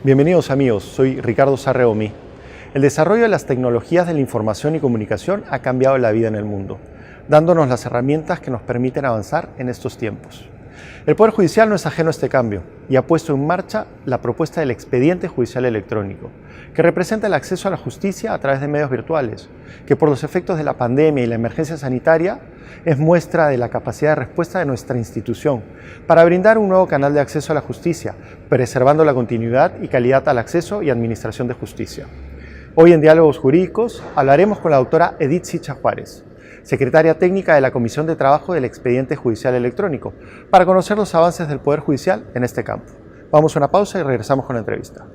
Bienvenidos amigos, soy Ricardo Sarreomi. El desarrollo de las tecnologías de la información y comunicación ha cambiado la vida en el mundo, dándonos las herramientas que nos permiten avanzar en estos tiempos. El Poder Judicial no es ajeno a este cambio y ha puesto en marcha la propuesta del expediente judicial electrónico, que representa el acceso a la justicia a través de medios virtuales, que por los efectos de la pandemia y la emergencia sanitaria es muestra de la capacidad de respuesta de nuestra institución para brindar un nuevo canal de acceso a la justicia, preservando la continuidad y calidad al acceso y administración de justicia. Hoy en Diálogos Jurídicos hablaremos con la doctora Edith Sicha Juárez, secretaria técnica de la Comisión de Trabajo del Expediente Judicial Electrónico, para conocer los avances del Poder Judicial en este campo. Vamos a una pausa y regresamos con la entrevista.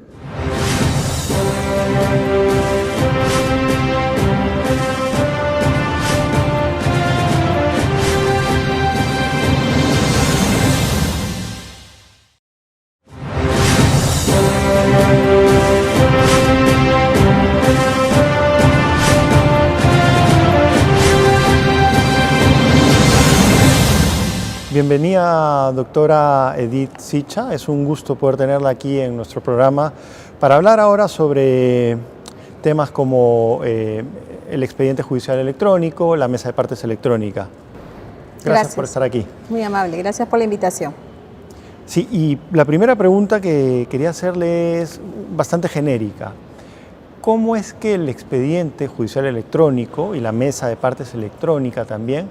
Bienvenida, doctora Edith Sicha. Es un gusto poder tenerla aquí en nuestro programa para hablar ahora sobre temas como el expediente judicial electrónico, la mesa de partes electrónica. Gracias por estar aquí. Muy amable, gracias por la invitación. Sí, y la primera pregunta que quería hacerle es bastante genérica. ¿Cómo es que el expediente judicial electrónico y la mesa de partes electrónica también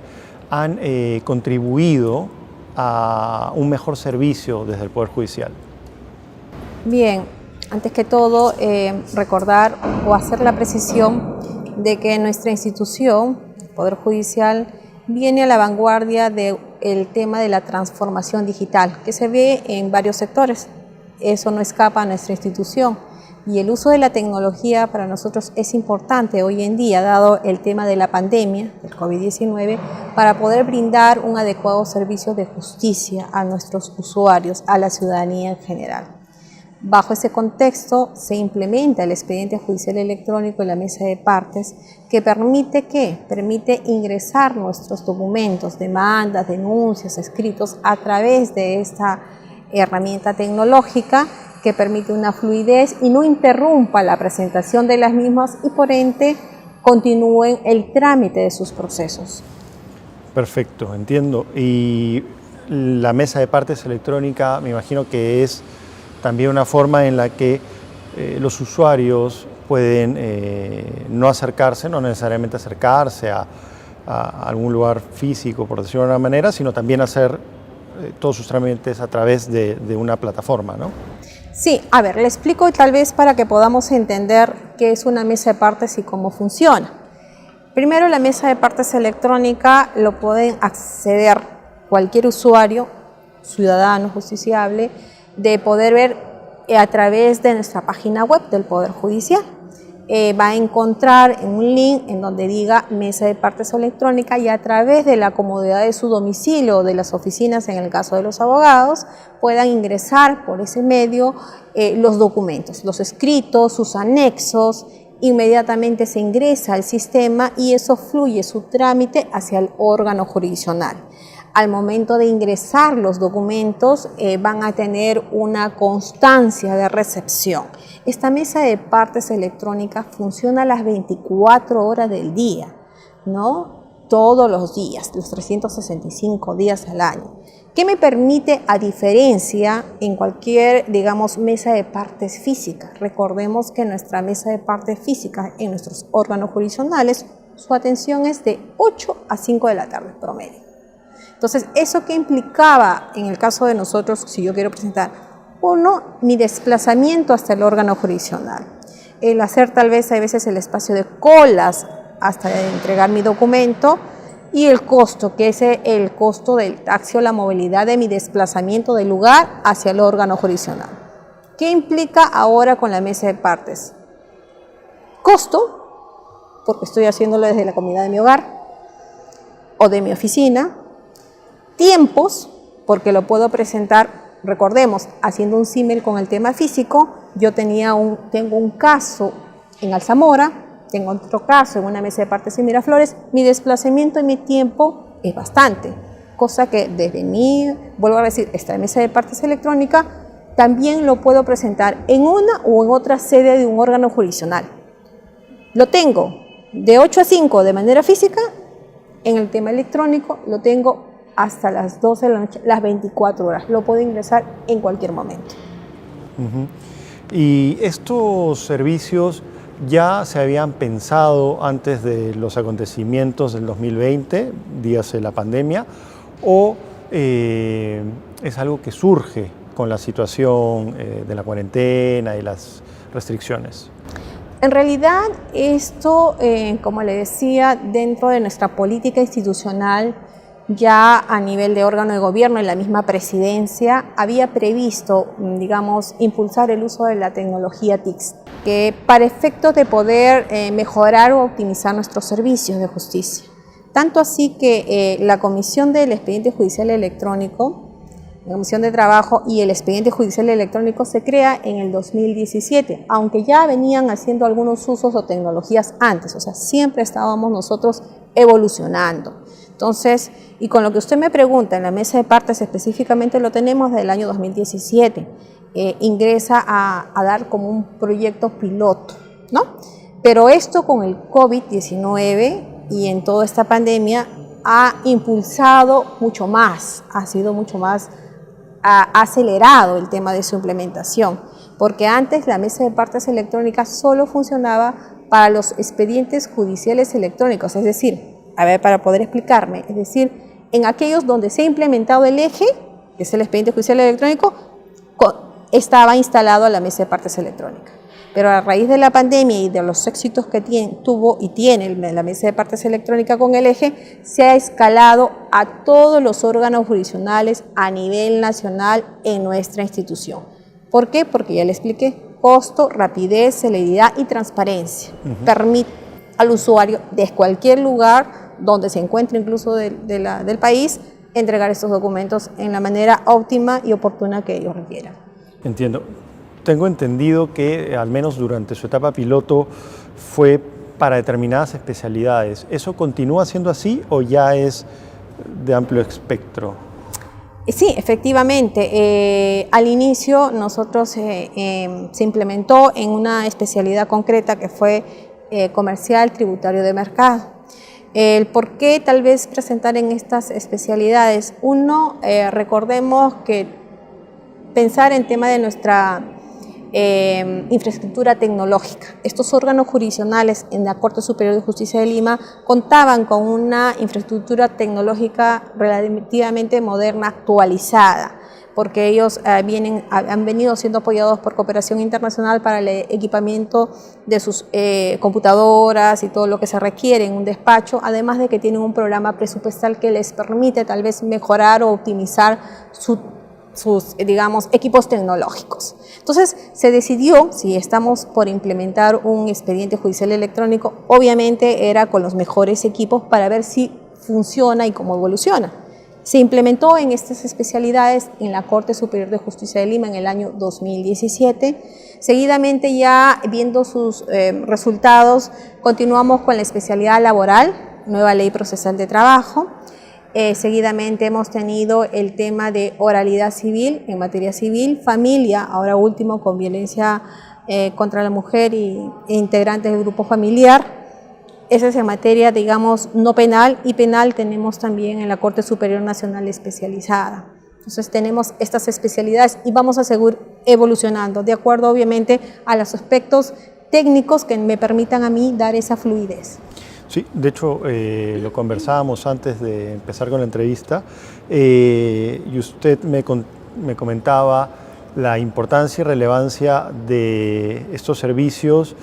han contribuido a un mejor servicio desde el Poder Judicial? Bien, antes que todo, recordar o hacer la precisión de que nuestra institución, el Poder Judicial, viene a la vanguardia del tema de la transformación digital, que se ve en varios sectores. Eso no escapa a nuestra institución. Y el uso de la tecnología para nosotros es importante hoy en día, dado el tema de la pandemia, del COVID-19, para poder brindar un adecuado servicio de justicia a nuestros usuarios, a la ciudadanía en general. Bajo ese contexto se implementa el expediente judicial electrónico en la mesa de partes, que permite ingresar nuestros documentos, demandas, denuncias, escritos a través de esta herramienta tecnológica, que permite una fluidez y no interrumpa la presentación de las mismas y por ende continúen el trámite de sus procesos. Perfecto, entiendo. Y la mesa de partes electrónica me imagino que es también una forma en la que los usuarios pueden no necesariamente acercarse a algún lugar físico, por decirlo de una manera, sino también hacer todos sus trámites a través de una plataforma, ¿no? Sí, a ver, le explico tal vez para que podamos entender qué es una mesa de partes y cómo funciona. Primero, la mesa de partes electrónica lo pueden acceder cualquier usuario, ciudadano, justiciable, de poder ver a través de nuestra página web del Poder Judicial. Va a encontrar un link en donde diga mesa de partes electrónica y a través de la comodidad de su domicilio o de las oficinas, en el caso de los abogados, puedan ingresar por ese medio los documentos, los escritos, sus anexos. Inmediatamente se ingresa al sistema y eso fluye su trámite hacia el órgano jurisdiccional. Al momento de ingresar los documentos van a tener una constancia de recepción. Esta mesa de partes electrónica funciona las 24 horas del día, ¿no? Todos los días, los 365 días al año. ¿Qué me permite a diferencia en cualquier, digamos, mesa de partes física? Recordemos que nuestra mesa de partes física en nuestros órganos jurisdiccionales, su atención es de 8 a 5 de la tarde promedio. Entonces, ¿eso qué implicaba en el caso de nosotros, si yo quiero presentar? Uno, mi desplazamiento hasta el órgano jurisdiccional. El hacer tal vez a veces el espacio de colas hasta entregar mi documento y el costo, que es el costo del taxi o la movilidad de mi desplazamiento del lugar hacia el órgano jurisdiccional. ¿Qué implica ahora con la mesa de partes? Costo, porque estoy haciéndolo desde la comodidad de mi hogar o de mi oficina. Tiempos, porque lo puedo presentar, recordemos, haciendo un símil con el tema físico, yo tengo un caso en Alzamora, tengo otro caso en una mesa de partes en Miraflores, mi desplazamiento y mi tiempo es bastante, cosa que desde mí, vuelvo a decir, esta mesa de partes electrónica también lo puedo presentar en una o en otra sede de un órgano jurisdiccional. Lo tengo de 8 a 5 de manera física, en el tema electrónico lo tengo hasta las 12 de la noche, las 24 horas. Lo puedo ingresar en cualquier momento. ¿Y estos servicios ya se habían pensado antes de los acontecimientos del 2020, dígase la pandemia, o es algo que surge con la situación de la cuarentena y las restricciones? En realidad esto, como le decía, dentro de nuestra política institucional, ya a nivel de órgano de gobierno y la misma presidencia, había previsto, digamos, impulsar el uso de la tecnología TICS, que para efectos de poder mejorar o optimizar nuestros servicios de justicia. Tanto así que la Comisión del Expediente Judicial Electrónico, la Comisión de Trabajo y el Expediente Judicial Electrónico se crea en el 2017, aunque ya venían haciendo algunos usos o tecnologías antes, o sea, siempre estábamos nosotros evolucionando. Entonces, y con lo que usted me pregunta, en la mesa de partes específicamente lo tenemos del año 2017, ingresa a dar como un proyecto piloto, ¿no? Pero esto con el COVID-19 y en toda esta pandemia ha impulsado mucho más, ha sido mucho más acelerado el tema de su implementación, porque antes la mesa de partes electrónicas solo funcionaba para los expedientes judiciales electrónicos, es decir, a ver, para poder explicarme, es decir, en aquellos donde se ha implementado el eje, que es el expediente judicial electrónico, estaba instalado la mesa de partes electrónica. Pero a raíz de la pandemia y de los éxitos que tuvo y tiene la mesa de partes electrónica con el eje, se ha escalado a todos los órganos jurisdiccionales a nivel nacional en nuestra institución. ¿Por qué? Porque ya le expliqué, costo, rapidez, celeridad y transparencia. Permite al usuario de cualquier lugar donde se encuentre incluso del país, entregar estos documentos en la manera óptima y oportuna que ellos requieran. Entiendo. Tengo entendido que al menos durante su etapa piloto fue para determinadas especialidades. ¿Eso continúa siendo así o ya es de amplio espectro? Sí, efectivamente. Al inicio nosotros se implementó en una especialidad concreta que fue comercial, tributario de mercado. El por qué tal vez presentar en estas especialidades. Uno, recordemos que pensar en tema de nuestra infraestructura tecnológica. Estos órganos jurisdiccionales en la Corte Superior de Justicia de Lima contaban con una infraestructura tecnológica relativamente moderna, actualizada, porque ellos han venido siendo apoyados por cooperación internacional para el equipamiento de sus computadoras y todo lo que se requiere en un despacho, además de que tienen un programa presupuestal que les permite tal vez mejorar o optimizar sus, digamos, equipos tecnológicos. Entonces, se decidió, si estamos por implementar un expediente judicial electrónico, obviamente era con los mejores equipos para ver si funciona y cómo evoluciona. Se implementó en estas especialidades en la Corte Superior de Justicia de Lima en el año 2017. Seguidamente, ya viendo sus resultados, continuamos con la especialidad laboral, nueva ley procesal de trabajo. Seguidamente hemos tenido el tema de oralidad civil en materia civil, familia, ahora último con violencia contra la mujer e integrantes del grupo familiar. Esa es en materia, digamos, no penal, y penal tenemos también en la Corte Superior Nacional Especializada. Entonces tenemos estas especialidades y vamos a seguir evolucionando, de acuerdo obviamente a los aspectos técnicos que me permitan a mí dar esa fluidez. Sí, de hecho lo conversábamos antes de empezar con la entrevista y usted me comentaba la importancia y relevancia de estos servicios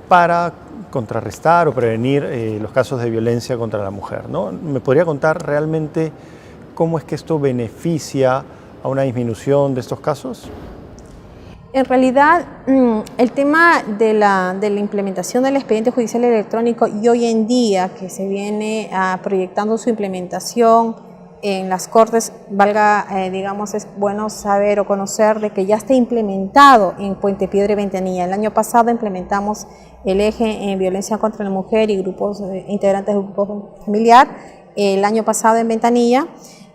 para contrarrestar o prevenir los casos de violencia contra la mujer, ¿no? ¿Me podría contar realmente cómo es que esto beneficia a una disminución de estos casos? En realidad, el tema de la implementación del expediente judicial electrónico y hoy en día que se viene proyectando su implementación en las Cortes, digamos, es bueno saber o conocer de que ya está implementado en Puente Piedra y Ventanilla. El año pasado implementamos el eje en violencia contra la mujer y grupos integrantes del grupo familiar, el año pasado en Ventanilla.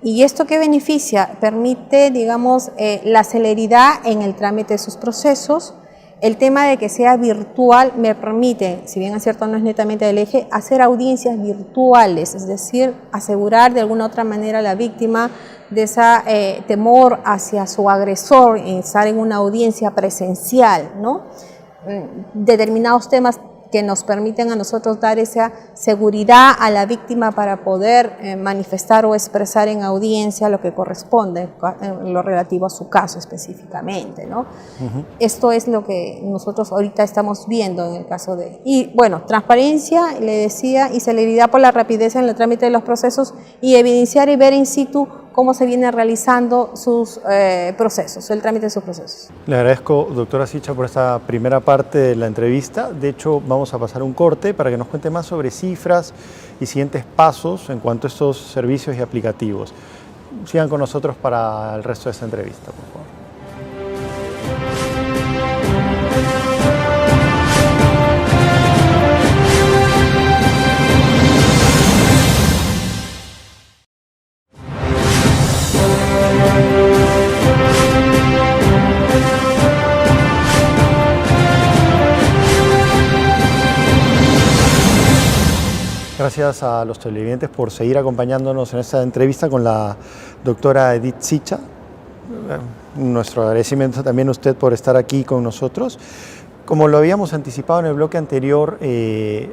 ¿Y esto qué beneficia? Permite, digamos, la celeridad en el trámite de sus procesos. El tema de que sea virtual me permite, si bien es cierto no es netamente del eje, hacer audiencias virtuales, es decir, asegurar de alguna otra manera a la víctima de ese temor hacia su agresor, estar en una audiencia presencial, ¿no? Determinados temas que nos permiten a nosotros dar esa seguridad a la víctima para poder manifestar o expresar en audiencia lo que corresponde en lo relativo a su caso específicamente, ¿no? Esto es lo que nosotros ahorita estamos viendo en el caso de... Y bueno, transparencia, le decía, y celeridad por la rapidez en el trámite de los procesos y evidenciar y ver in situ cómo se viene realizando sus procesos, el trámite de sus procesos. Le agradezco, doctora Sicha, por esta primera parte de la entrevista. De hecho, vamos a pasar un corte para que nos cuente más sobre cifras y siguientes pasos en cuanto a estos servicios y aplicativos. Sigan con nosotros para el resto de esta entrevista, por favor. Gracias a los televidentes por seguir acompañándonos en esta entrevista con la doctora Edith Sicha. Nuestro agradecimiento también a usted por estar aquí con nosotros. Como lo habíamos anticipado en el bloque anterior,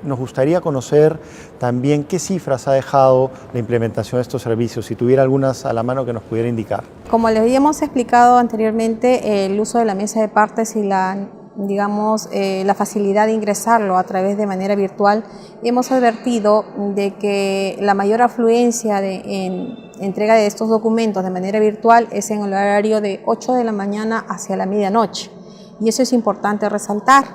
nos gustaría conocer también qué cifras ha dejado la implementación de estos servicios, si tuviera algunas a la mano que nos pudiera indicar. Como les habíamos explicado anteriormente, el uso de la mesa de partes y la facilidad de ingresarlo a través de manera virtual, hemos advertido de que la mayor afluencia en entrega de estos documentos de manera virtual es en el horario de 8 de la mañana hacia la medianoche. Y eso es importante resaltar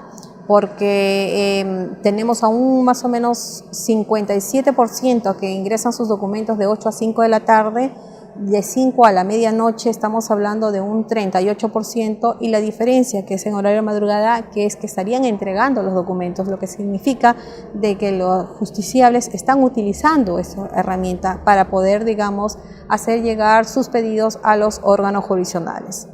porque tenemos aún más o menos 57% que ingresan sus documentos de 8 a 5 de la tarde. De 5 a la medianoche estamos hablando de un 38% y la diferencia que es en horario de madrugada, que es que estarían entregando los documentos, lo que significa de que los justiciables están utilizando esa herramienta para poder, digamos, hacer llegar sus pedidos a los órganos jurisdiccionales.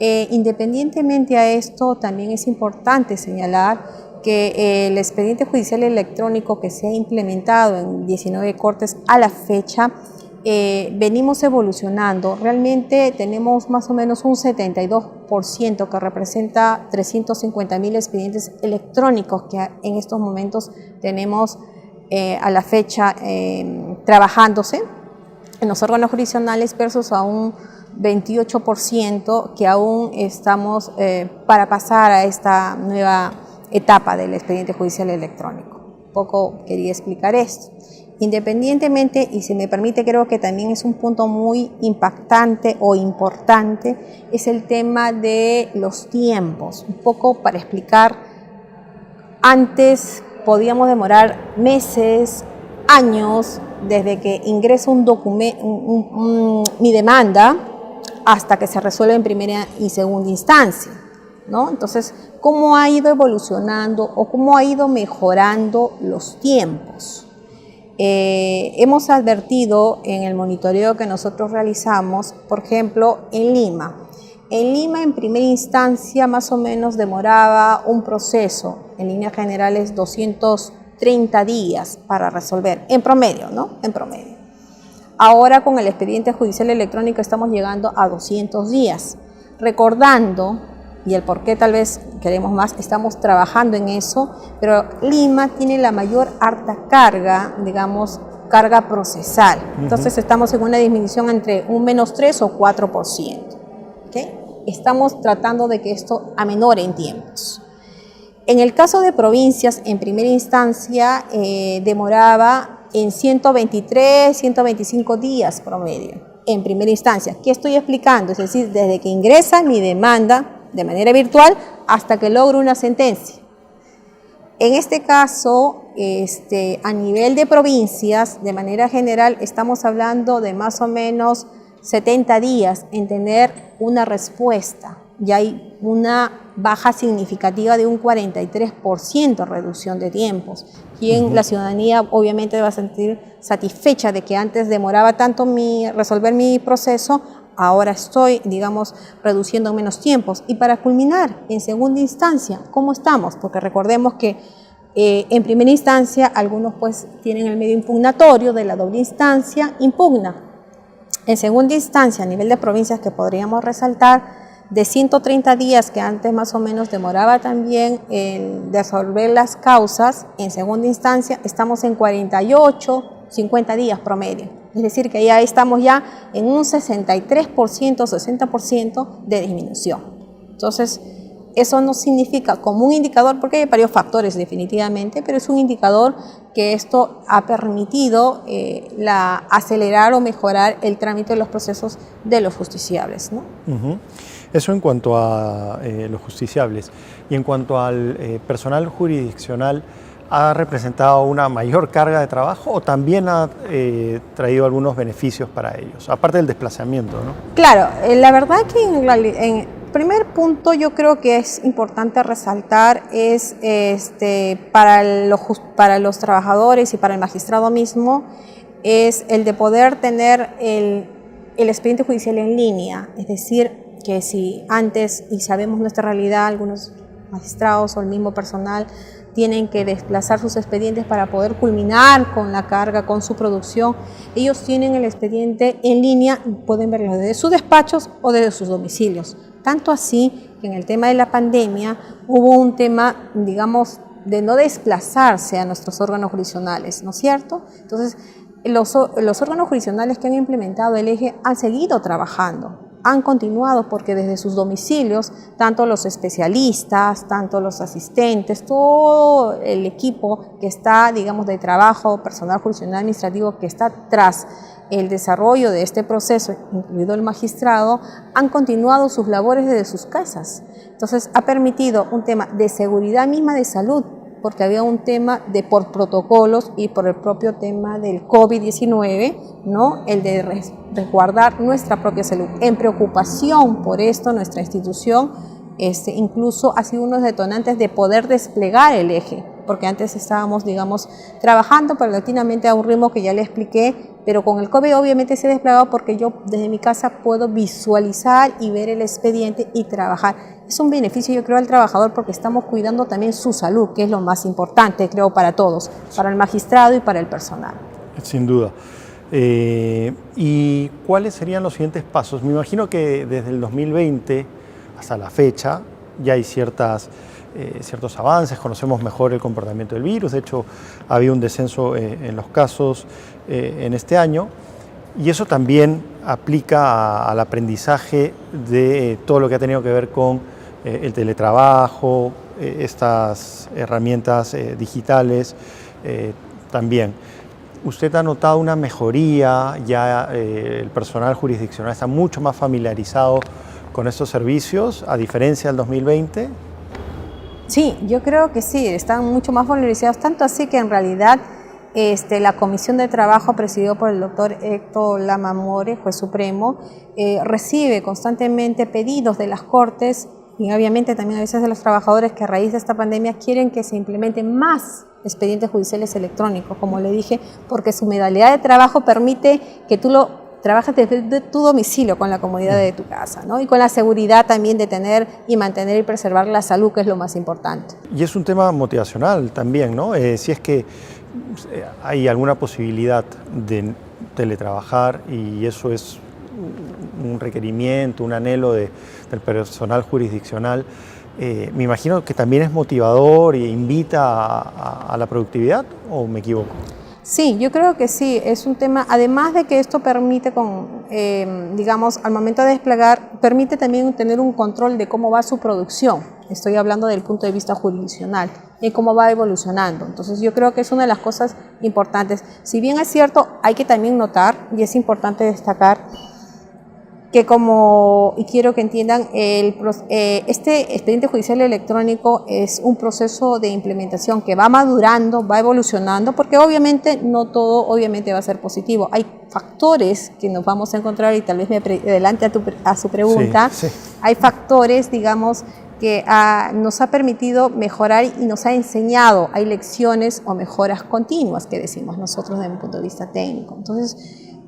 Independientemente a esto, también es importante señalar que el expediente judicial electrónico que se ha implementado en 19 cortes a la fecha, venimos evolucionando. Realmente tenemos más o menos un 72% que representa 350.000 expedientes electrónicos que en estos momentos tenemos a la fecha trabajándose en los órganos jurisdiccionales versus a un 28% que aún estamos para pasar a esta nueva etapa del expediente judicial electrónico. Un poco quería explicar esto. Independientemente, y si me permite, creo que también es un punto muy impactante o importante, es el tema de los tiempos. Un poco para explicar, antes podíamos demorar meses, años, desde que ingresa un documento, mi demanda, hasta que se resuelve en primera y segunda instancia, ¿no? Entonces, ¿cómo ha ido evolucionando o cómo ha ido mejorando los tiempos? Hemos advertido en el monitoreo que nosotros realizamos, por ejemplo, en Lima. En Lima, en primera instancia, más o menos demoraba un proceso, en líneas generales, 230 días para resolver, en promedio, ¿no? En promedio. Ahora, con el expediente judicial electrónico, estamos llegando a 200 días. Recordando, y el por qué tal vez queremos más, estamos trabajando en eso, pero Lima tiene la mayor alta carga, digamos, carga procesal. Entonces estamos en una disminución entre un -3 o 4%. ¿Okay? Estamos tratando de que esto aminore en tiempos. En el caso de provincias, en primera instancia, demoraba en 123, 125 días promedio, en primera instancia. ¿Qué estoy explicando? Es decir, desde que ingresa mi demanda de manera virtual hasta que logro una sentencia. En este caso, a nivel de provincias, de manera general, estamos hablando de más o menos 70 días en tener una respuesta. ya hay una baja significativa de un 43% reducción de tiempos. Y la ciudadanía obviamente va a sentir satisfecha de que antes demoraba tanto resolver mi proceso, ahora estoy, digamos, reduciendo menos tiempos. Y para culminar, en segunda instancia, ¿cómo estamos? Porque recordemos que en primera instancia, algunos pues tienen el medio impugnatorio de la doble instancia, impugna. En segunda instancia, a nivel de provincias que podríamos resaltar, de 130 días que antes más o menos demoraba también el resolver las causas, en segunda instancia estamos en 48, 50 días promedio. Es decir, que ya estamos ya en un 63%, 60% de disminución. Entonces, eso no significa como un indicador, porque hay varios factores definitivamente, pero es un indicador que esto ha permitido acelerar o mejorar el trámite de los procesos de los justiciables, ¿no? Eso en cuanto a los justiciables. Y en cuanto al personal jurisdiccional, ¿ha representado una mayor carga de trabajo o también ha traído algunos beneficios para ellos, aparte del desplazamiento, ¿no? Claro, la verdad que en primer punto yo creo que es importante resaltar es para los trabajadores y para el magistrado mismo es el de poder tener el expediente judicial en línea, es decir, que si antes, y sabemos nuestra realidad, algunos magistrados o el mismo personal tienen que desplazar sus expedientes para poder culminar con la carga, con su producción, ellos tienen el expediente en línea, pueden verlo desde sus despachos o desde sus domicilios. Tanto así que en el tema de la pandemia hubo un tema, digamos, de no desplazarse a nuestros órganos jurisdiccionales, ¿no es cierto? Entonces, los órganos jurisdiccionales que han implementado el eje han seguido trabajando, han continuado porque desde sus domicilios, tanto los especialistas, tanto los asistentes, todo el equipo que está, digamos, de trabajo, personal jurisdiccional administrativo que está tras el desarrollo de este proceso, incluido el magistrado, han continuado sus labores desde sus casas. Entonces, ha permitido un tema de seguridad misma de salud, porque había un tema por protocolos y por el propio tema del COVID-19, ¿no? El de resguardar nuestra propia salud. En preocupación por esto, nuestra institución incluso ha sido uno de los detonantes de poder desplegar el eje, porque antes estábamos, digamos, trabajando paulatinamente a un ritmo que ya le expliqué, pero con el COVID obviamente se ha desplegado porque yo desde mi casa puedo visualizar y ver el expediente y trabajar. Es un beneficio, yo creo, al trabajador porque estamos cuidando también su salud, que es lo más importante, creo, para todos, para el magistrado y para el personal. Sin duda. ¿Y cuáles serían los siguientes pasos? Me imagino que desde el 2020 hasta la fecha ya hay ciertos avances, conocemos mejor el comportamiento del virus, de hecho ha habido un descenso en los casos en este año, y eso también aplica al aprendizaje de todo lo que ha tenido que ver con el teletrabajo, estas herramientas digitales también. ¿Usted ha notado una mejoría? Ya el personal jurisdiccional está mucho más familiarizado con estos servicios, a diferencia del 2020. Sí, yo creo que sí, están mucho más familiarizados, tanto así que en realidad la Comisión de Trabajo, presidida por el doctor Héctor Lamamore, juez supremo, recibe constantemente pedidos de las Cortes y obviamente también a veces de los trabajadores que a raíz de esta pandemia quieren que se implementen más expedientes judiciales electrónicos, como le dije, porque su modalidad de trabajo permite que tú lo trabajes desde tu domicilio con la comodidad de tu casa, ¿no? Y con la seguridad también de tener y mantener y preservar la salud, que es lo más importante. Y es un tema motivacional también, ¿no? Si es que hay alguna posibilidad de teletrabajar y eso es un requerimiento, un anhelo del personal jurisdiccional, me imagino que también es motivador e invita a la productividad, ¿o me equivoco? Sí, yo creo que sí, es un tema, además de que esto permite, digamos, al momento de desplegar, permite también tener un control de cómo va su producción. Estoy hablando del punto de vista jurisdiccional y cómo va evolucionando. Entonces yo creo que es una de las cosas importantes. Si bien es cierto, hay que también notar, y es importante destacar, que y quiero que entiendan, este expediente judicial electrónico es un proceso de implementación que va madurando, va evolucionando, porque obviamente no todo va a ser positivo. Hay factores que nos vamos a encontrar, y tal vez me adelante a su pregunta, sí. hay factores, digamos, que nos ha permitido mejorar y nos ha enseñado, hay lecciones o mejoras continuas que decimos nosotros desde un punto de vista técnico. Entonces,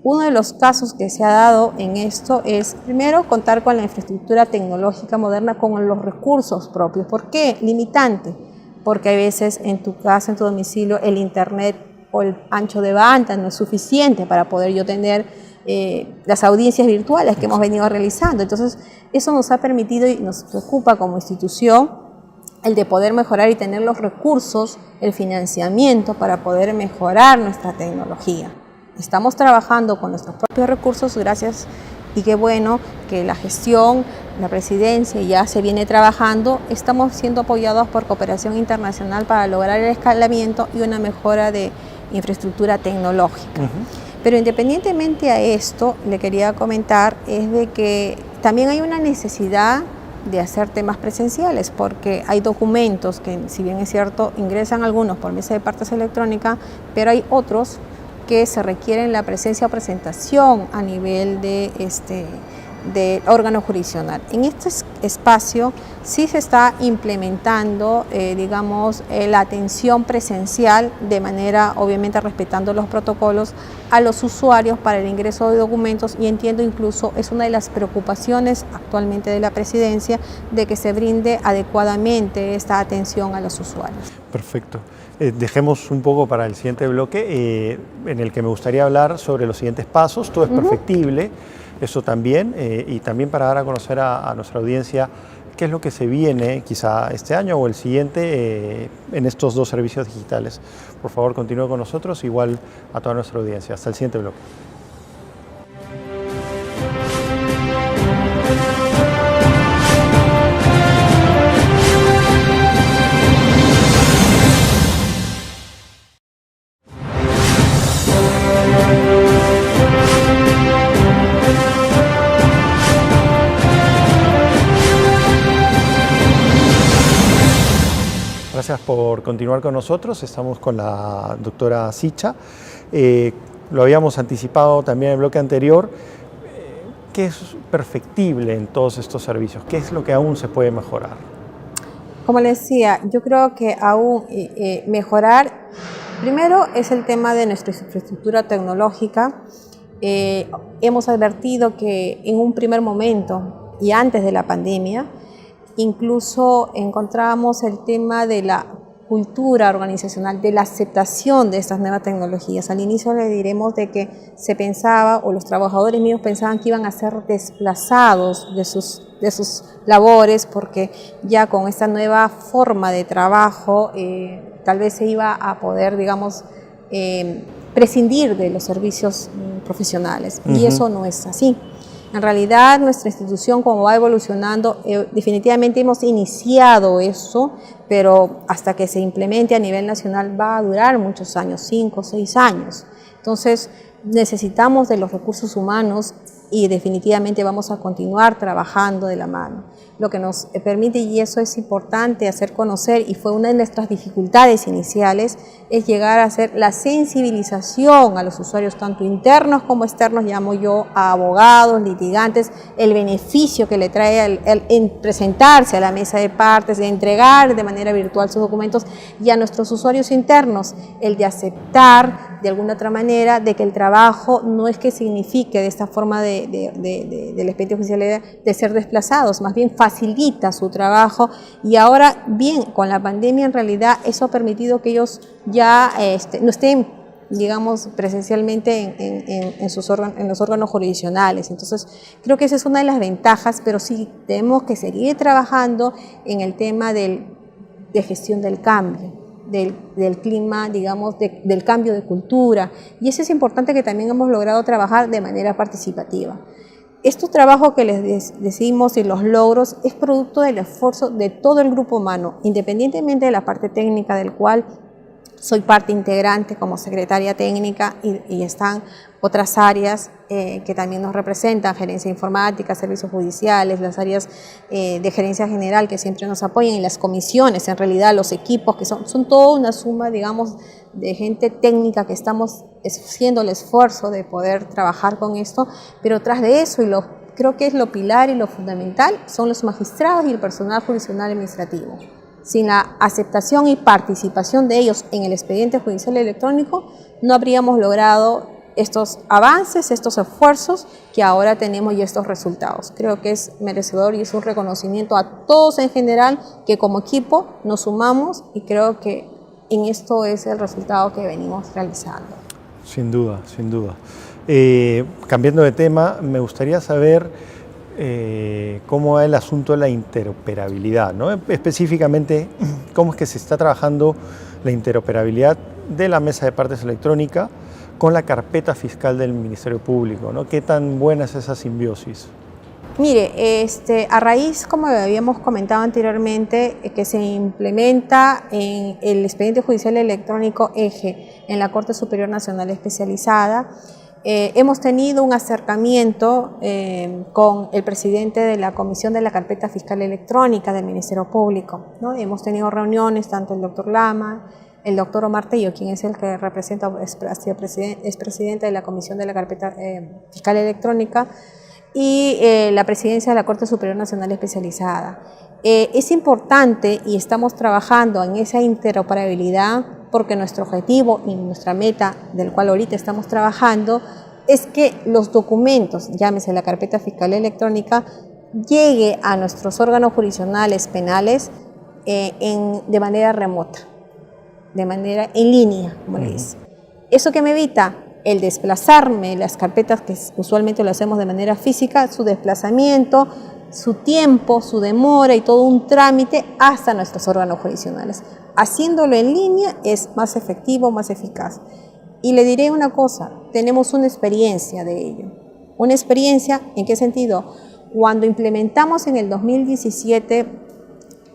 uno de los casos que se ha dado en esto es, primero, contar con la infraestructura tecnológica moderna con los recursos propios. ¿Por qué? Limitante, porque hay veces en tu casa, en tu domicilio, el internet o el ancho de banda no es suficiente para poder yo tener las audiencias virtuales que hemos venido realizando. Entonces, eso nos ha permitido y nos preocupa como institución el de poder mejorar y tener los recursos, el financiamiento para poder mejorar nuestra tecnología. Estamos trabajando con nuestros propios recursos, gracias, y qué bueno que la gestión, la presidencia ya se viene trabajando. Estamos siendo apoyados por cooperación internacional para lograr el escalamiento y una mejora de infraestructura tecnológica. Pero independientemente a esto, le quería comentar es de que también hay una necesidad de hacer temas presenciales, porque hay documentos que, si bien es cierto, ingresan algunos por mesa de partes electrónica, pero hay otros que se requieren la presencia o presentación a nivel de órgano jurisdiccional. En este espacio sí se está implementando, digamos, la atención presencial de manera, obviamente, respetando los protocolos a los usuarios para el ingreso de documentos, y entiendo incluso es una de las preocupaciones actualmente de la presidencia de que se brinde adecuadamente esta atención a los usuarios. Perfecto. Dejemos un poco para el siguiente bloque en el que me gustaría hablar sobre los siguientes pasos. Todo es perfectible, eso también, y también para dar a conocer a nuestra audiencia qué es lo que se viene quizá este año o el siguiente en estos dos servicios digitales. Por favor, continúe con nosotros, igual a toda nuestra audiencia. Hasta el siguiente bloque. Gracias por continuar con nosotros. Estamos con la doctora Sicha. Lo habíamos anticipado también en el bloque anterior. ¿Qué es perfectible en todos estos servicios? ¿Qué es lo que aún se puede mejorar? Como les decía, yo creo que aún mejorar, primero es el tema de nuestra infraestructura tecnológica. Hemos advertido que en un primer momento y antes de la pandemia, incluso encontramos el tema de la cultura organizacional, de la aceptación de estas nuevas tecnologías. Al inicio le diremos de que se pensaba, o los trabajadores mismos pensaban que iban a ser desplazados de sus labores, porque ya con esta nueva forma de trabajo tal vez se iba a poder, digamos, prescindir de los servicios profesionales. Y eso no es así. En realidad, nuestra institución, como va evolucionando, definitivamente hemos iniciado eso, pero hasta que se implemente a nivel nacional va a durar muchos años, 5 o 6 años. Entonces, necesitamos de los recursos humanos y definitivamente vamos a continuar trabajando de la mano. Lo que nos permite, y eso es importante hacer conocer, y fue una de nuestras dificultades iniciales, es llegar a hacer la sensibilización a los usuarios, tanto internos como externos, llamo yo, a abogados, litigantes, el beneficio que le trae el presentarse a la mesa de partes, de entregar de manera virtual sus documentos, y a nuestros usuarios internos, el de aceptar de alguna otra manera de que el trabajo no es que signifique de esta forma del expediente oficial de ser desplazados, más bien facilita su trabajo. Y ahora bien, con la pandemia en realidad eso ha permitido que ellos ya no estén, digamos, presencialmente en los órganos jurisdiccionales. Entonces creo que esa es una de las ventajas, pero sí tenemos que seguir trabajando en el tema de gestión del cambio. Del clima, digamos, del cambio de cultura, y eso es importante, que también hemos logrado trabajar de manera participativa. Este trabajo que les decimos y los logros es producto del esfuerzo de todo el grupo humano, independientemente de la parte técnica, del cual soy parte integrante como secretaria técnica, y están otras áreas que también nos representan, gerencia informática, servicios judiciales, las áreas de gerencia general que siempre nos apoyan, y las comisiones, en realidad los equipos, que son toda una suma, digamos, de gente técnica que estamos haciendo el esfuerzo de poder trabajar con esto, pero tras de eso, y creo que es lo pilar y lo fundamental, son los magistrados y el personal jurisdiccional administrativo. Sin la aceptación y participación de ellos en el expediente judicial electrónico, no habríamos logrado estos avances, estos esfuerzos que ahora tenemos y estos resultados. Creo que es merecedor y es un reconocimiento a todos en general que como equipo nos sumamos y creo que en esto es el resultado que venimos realizando. Sin duda, sin duda. Cambiando de tema, me gustaría saber cómo va el asunto de la interoperabilidad, ¿no? Específicamente, cómo es que se está trabajando la interoperabilidad de la mesa de partes electrónica con la carpeta fiscal del Ministerio Público, ¿no? ¿Qué tan buena es esa simbiosis? Mire, a raíz, como habíamos comentado anteriormente, que se implementa en el expediente judicial electrónico EJE en la Corte Superior Nacional Especializada, hemos tenido un acercamiento con el presidente de la Comisión de la Carpeta Fiscal Electrónica del Ministerio Público, ¿no? Hemos tenido reuniones, tanto el doctor Lama, el doctor Omar Tello, quien es el que representa, es presidente de la Comisión de la Carpeta Fiscal Electrónica, y la presidencia de la Corte Superior Nacional Especializada. Es importante y estamos trabajando en esa interoperabilidad porque nuestro objetivo y nuestra meta, del cual ahorita estamos trabajando, es que los documentos, llámese la carpeta fiscal electrónica, llegue a nuestros órganos jurisdiccionales penales de manera remota, de manera en línea, como le dice. ¿Eso que me evita? El desplazarme, las carpetas que usualmente lo hacemos de manera física, su desplazamiento, su tiempo, su demora y todo un trámite hasta nuestros órganos jurisdiccionales. Haciéndolo en línea es más efectivo, más eficaz. Y le diré una cosa, tenemos una experiencia de ello. ¿Una experiencia en qué sentido? Cuando implementamos en el 2017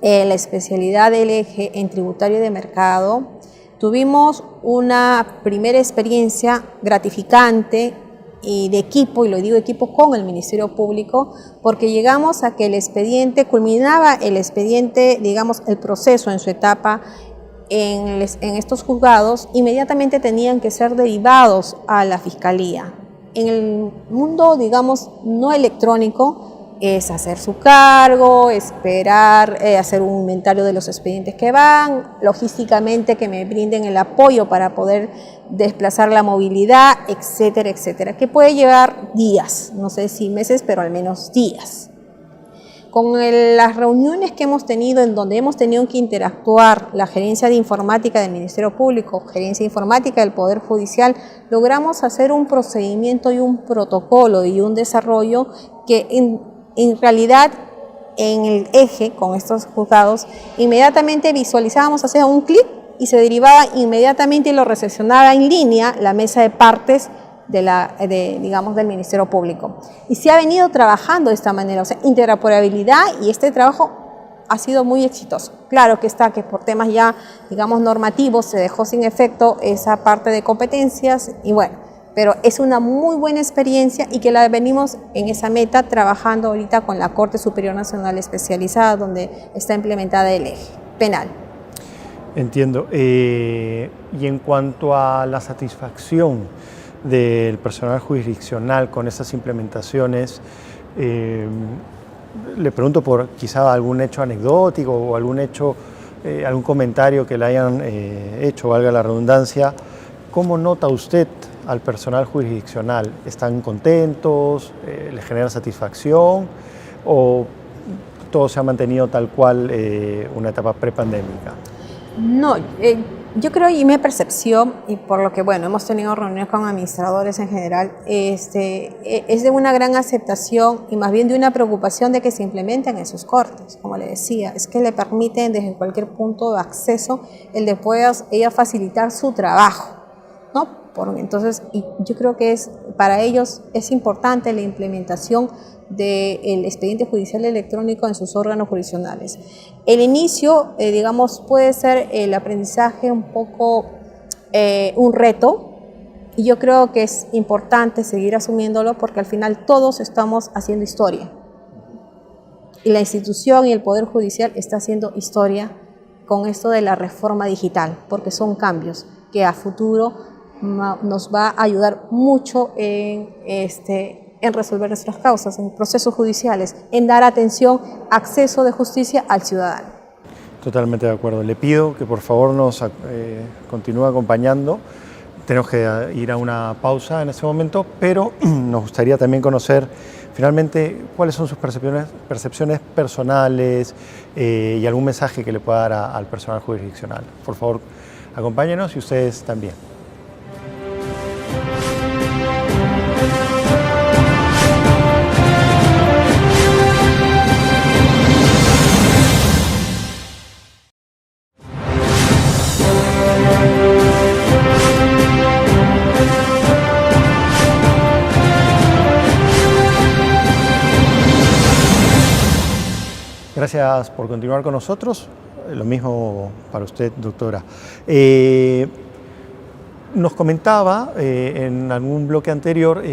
la especialidad del eje en tributario de mercado, tuvimos una primera experiencia gratificante y de equipo, y lo digo equipo con el Ministerio Público, porque llegamos a que el expediente, culminaba el expediente, digamos, el proceso en su etapa en estos juzgados, inmediatamente tenían que ser derivados a la Fiscalía. En el mundo, digamos, no electrónico, es hacer su cargo, esperar, hacer un inventario de los expedientes que van, logísticamente que me brinden el apoyo para poder desplazar la movilidad, etcétera, etcétera, que puede llevar días, no sé si meses, pero al menos días. Con las reuniones que hemos tenido, en donde hemos tenido que interactuar la gerencia de informática del Ministerio Público, gerencia informática del Poder Judicial, logramos hacer un procedimiento y un protocolo y un desarrollo que en realidad, en el eje, con estos juzgados, inmediatamente visualizábamos, hacía un clic y se derivaba inmediatamente y lo recepcionaba en línea la mesa de partes digamos, del Ministerio Público. Y se ha venido trabajando de esta manera, o sea, interoperabilidad, y este trabajo ha sido muy exitoso. Claro que está, que por temas ya, digamos, normativos se dejó sin efecto esa parte de competencias y bueno, pero es una muy buena experiencia y que la venimos en esa meta trabajando ahorita con la Corte Superior Nacional Especializada, donde está implementada el eje penal. Entiendo. Y en cuanto a la satisfacción del personal jurisdiccional con esas implementaciones, le pregunto por quizá algún hecho anecdótico o algún hecho, algún comentario que le hayan hecho, valga la redundancia. ¿Cómo nota usted al personal jurisdiccional? ¿Están contentos? ¿Les genera satisfacción? ¿O todo se ha mantenido tal cual una etapa prepandémica? No, yo creo, y mi percepción, y por lo que, bueno, hemos tenido reuniones con administradores en general, es de una gran aceptación y más bien de una preocupación de que se implementen en sus cortes, como le decía, es que le permiten desde cualquier punto de acceso el de ella facilitar su trabajo, ¿no? Entonces, y yo creo que para ellos es importante la implementación del expediente judicial electrónico en sus órganos jurisdiccionales. El inicio, digamos, puede ser el aprendizaje un poco un reto, y yo creo que es importante seguir asumiéndolo porque al final todos estamos haciendo historia. Y la institución y el Poder Judicial está haciendo historia con esto de la reforma digital, porque son cambios que a futuro nos va a ayudar mucho en en resolver nuestras causas, en procesos judiciales, en dar atención, acceso de justicia al ciudadano. Totalmente de acuerdo. Le pido que por favor nos continúe acompañando. Tenemos que ir a una pausa en este momento, pero nos gustaría también conocer finalmente cuáles son sus percepciones personales y algún mensaje que le pueda dar al personal jurisdiccional. Por favor, acompáñenos y ustedes también. Gracias por continuar con nosotros. Lo mismo para usted, doctora. Nos comentaba en algún bloque anterior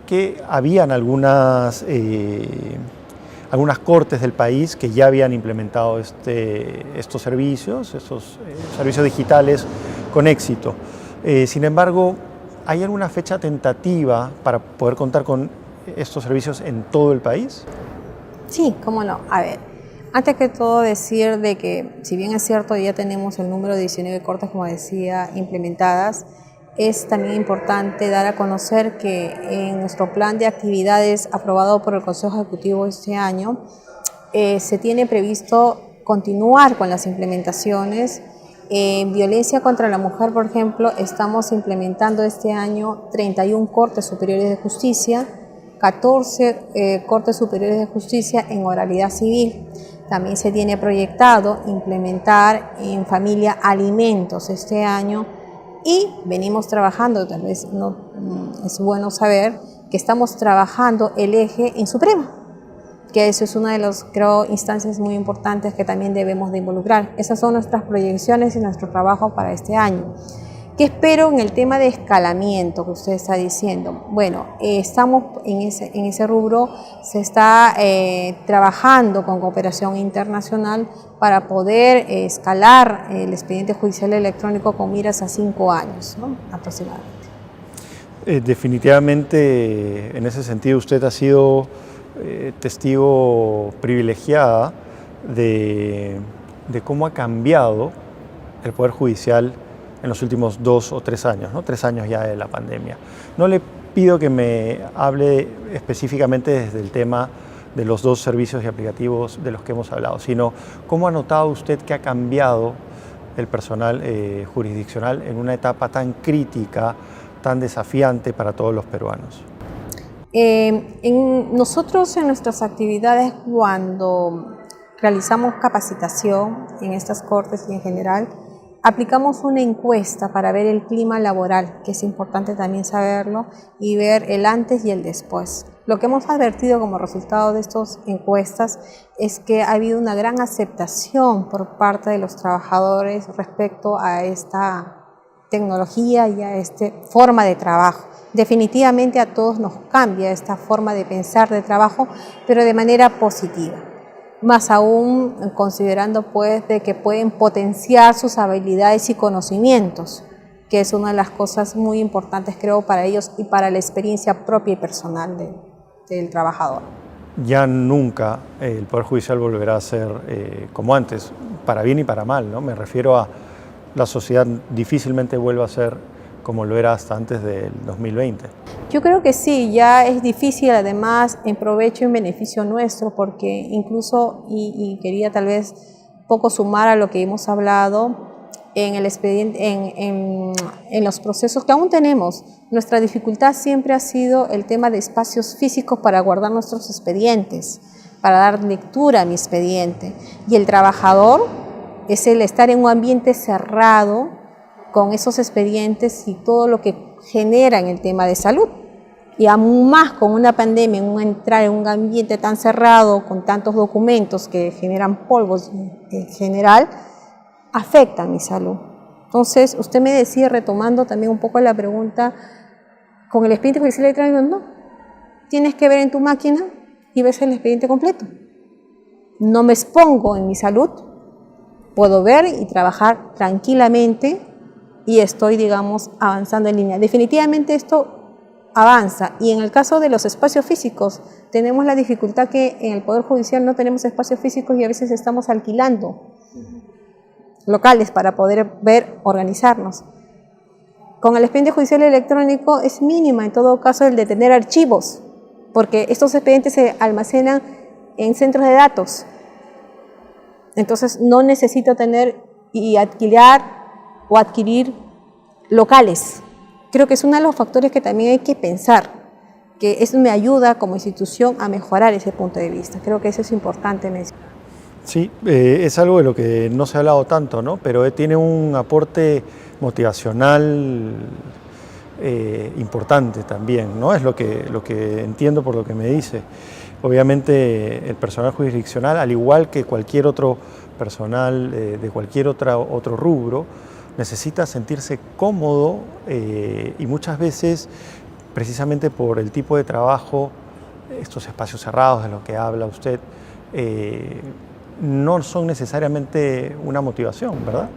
que habían algunas cortes del país que ya habían implementado estos servicios digitales con éxito. Sin embargo, ¿hay alguna fecha tentativa para poder contar con estos servicios en todo el país? Sí, cómo no. A ver, antes que todo decir de que, si bien es cierto, ya tenemos el número de 19 cortes, como decía, implementadas, es también importante dar a conocer que en nuestro plan de actividades aprobado por el Consejo Ejecutivo este año, se tiene previsto continuar con las implementaciones. En violencia contra la mujer, por ejemplo, estamos implementando este año 31 cortes superiores de justicia, 14 cortes superiores de justicia en oralidad civil. También se tiene proyectado implementar en familia alimentos este año y venimos trabajando, tal vez no es bueno saber que estamos trabajando el eje en Suprema, que eso es una de las, creo, instancias muy importantes que también debemos de involucrar. Esas son nuestras proyecciones y nuestro trabajo para este año. ¿Qué espero en el tema de escalamiento que usted está diciendo? Bueno, estamos en ese rubro, se está trabajando con cooperación internacional para poder escalar el expediente judicial electrónico con miras a 5 años, ¿no? Aproximadamente. Definitivamente, en ese sentido, usted ha sido testigo privilegiada de cómo ha cambiado el Poder Judicial en los últimos 2 o 3 años, ¿no? 3 años ya de la pandemia. No le pido que me hable específicamente desde el tema de los 2 servicios y aplicativos de los que hemos hablado, sino cómo ha notado usted que ha cambiado el personal jurisdiccional en una etapa tan crítica, tan desafiante para todos los peruanos. Nosotros en nuestras actividades, cuando realizamos capacitación en estas cortes y en general, aplicamos una encuesta para ver el clima laboral, que es importante también saberlo, y ver el antes y el después. Lo que hemos advertido como resultado de estas encuestas es que ha habido una gran aceptación por parte de los trabajadores respecto a esta tecnología y a esta forma de trabajo. Definitivamente a todos nos cambia esta forma de pensar de trabajo, pero de manera positiva. Más aún considerando pues de que pueden potenciar sus habilidades y conocimientos, que es una de las cosas muy importantes, creo, para ellos y para la experiencia propia y personal del trabajador. Ya nunca el Poder Judicial volverá a ser como antes, para bien y para mal, ¿no? Me refiero a la sociedad difícilmente vuelva a ser como lo era hasta antes del 2020. Yo creo que sí, ya es difícil, además en provecho y en beneficio nuestro, porque incluso, y quería tal vez poco sumar a lo que hemos hablado, en el expediente, en los procesos que aún tenemos, nuestra dificultad siempre ha sido el tema de espacios físicos para guardar nuestros expedientes, para dar lectura a mi expediente. Y el trabajador es el estar en un ambiente cerrado, con esos expedientes y todo lo que genera en el tema de salud. Y aún más con una pandemia, entrar en un ambiente tan cerrado, con tantos documentos que generan polvos en general, afectan mi salud. Entonces, usted me decía, retomando también un poco la pregunta, con el expediente judicial electrónico, no, tienes que ver en tu máquina y ves el expediente completo. No me expongo en mi salud, puedo ver y trabajar tranquilamente y estoy, digamos, avanzando en línea. Definitivamente esto avanza. Y en el caso de los espacios físicos, tenemos la dificultad que en el Poder Judicial no tenemos espacios físicos y a veces estamos alquilando locales para poder organizarnos. Con el expediente judicial electrónico es mínima en todo caso el de tener archivos, porque estos expedientes se almacenan en centros de datos. Entonces no necesito tener y alquilar o adquirir locales. Creo que es uno de los factores que también hay que pensar, que eso me ayuda como institución a mejorar ese punto de vista. Creo que eso es importante mencionar. Sí, es algo de lo que no se ha hablado tanto, ¿no? Pero tiene un aporte motivacional importante también, ¿no? Es lo que entiendo por lo que me dice. Obviamente el personal jurisdiccional, al igual que cualquier otro personal de cualquier otro rubro, necesita sentirse cómodo y muchas veces, precisamente por el tipo de trabajo, estos espacios cerrados de los que habla usted, no son necesariamente una motivación, ¿verdad?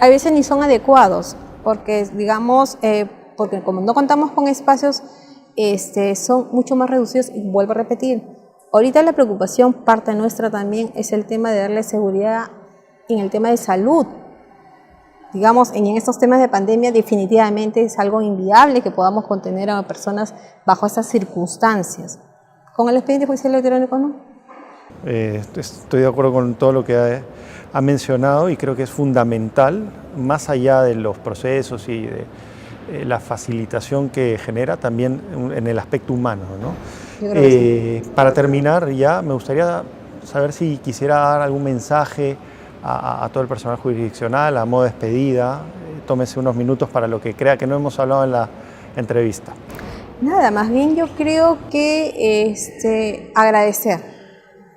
A veces ni son adecuados, porque digamos, porque como no contamos con espacios, son mucho más reducidos y vuelvo a repetir. Ahorita la preocupación, parte nuestra también, es el tema de darle seguridad en el tema de salud. Digamos, en estos temas de pandemia definitivamente es algo inviable que podamos contener a personas bajo esas circunstancias. Con el expediente judicial electrónico no. Estoy de acuerdo con todo lo que ha mencionado y creo que es fundamental, más allá de los procesos y de la facilitación que genera, también en el aspecto humano, ¿no? Yo creo que sí. Para terminar ya, me gustaría saber si quisiera dar algún mensaje a todo el personal jurisdiccional, a modo de despedida. Tómese unos minutos para lo que crea que no hemos hablado en la entrevista. Nada, más bien yo creo que agradecer.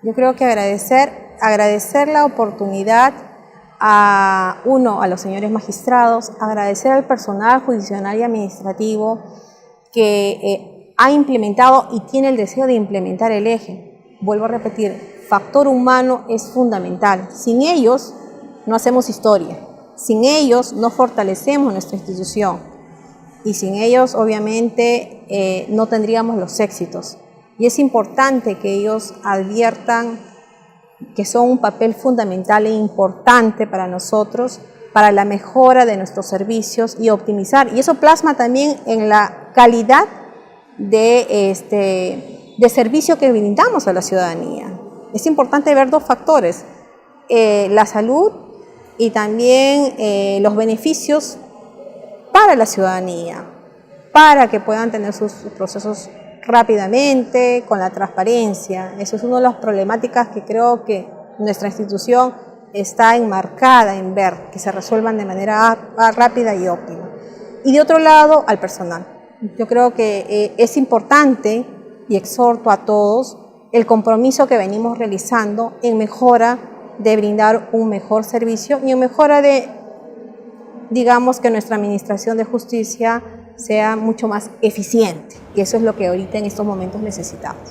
Yo creo que agradecer la oportunidad a los señores magistrados, agradecer al personal judicial y administrativo que ha implementado y tiene el deseo de implementar el eje. Vuelvo a repetir, factor humano es fundamental. Sin ellos no hacemos historia, sin ellos no fortalecemos nuestra institución y sin ellos obviamente no tendríamos los éxitos. Y es importante que ellos adviertan que son un papel fundamental e importante para nosotros, para la mejora de nuestros servicios y optimizar. Y eso plasma también en la calidad de servicio que brindamos a la ciudadanía. Es importante ver dos factores, la salud y también los beneficios para la ciudadanía, para que puedan tener sus procesos rápidamente, con la transparencia. Eso es una de las problemáticas que creo que nuestra institución está enmarcada en ver, que se resuelvan de manera rápida y óptima. Y de otro lado, al personal. Yo creo que es importante y exhorto a todos el compromiso que venimos realizando en mejora de brindar un mejor servicio y en mejora de, digamos, que nuestra administración de justicia sea mucho más eficiente. Y eso es lo que ahorita en estos momentos necesitamos.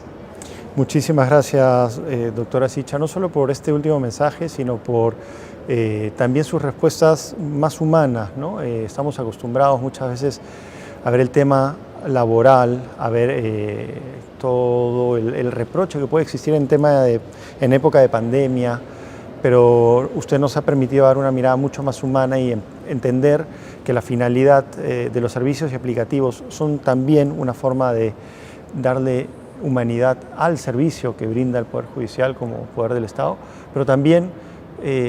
Muchísimas gracias, doctora Sicha, no solo por este último mensaje, sino por también sus respuestas más humanas, ¿no? Estamos acostumbrados muchas veces a ver el tema laboral, a ver todo el reproche que puede existir en época de pandemia, pero usted nos ha permitido dar una mirada mucho más humana y entender que la finalidad de los servicios y aplicativos son también una forma de darle humanidad al servicio que brinda el Poder Judicial como Poder del Estado, pero también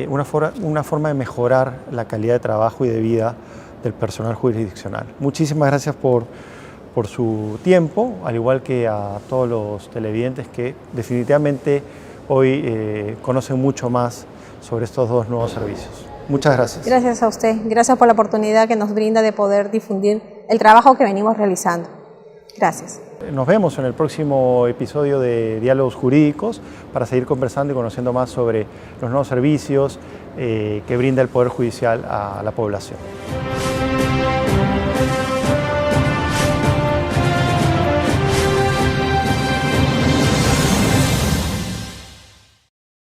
una forma de mejorar la calidad de trabajo y de vida del personal jurisdiccional. Muchísimas gracias por su tiempo, al igual que a todos los televidentes que definitivamente hoy conocen mucho más sobre estos dos nuevos servicios. Muchas gracias. Gracias a usted. Gracias por la oportunidad que nos brinda de poder difundir el trabajo que venimos realizando. Gracias. Nos vemos en el próximo episodio de Diálogos Jurídicos para seguir conversando y conociendo más sobre los nuevos servicios que brinda el Poder Judicial a la población.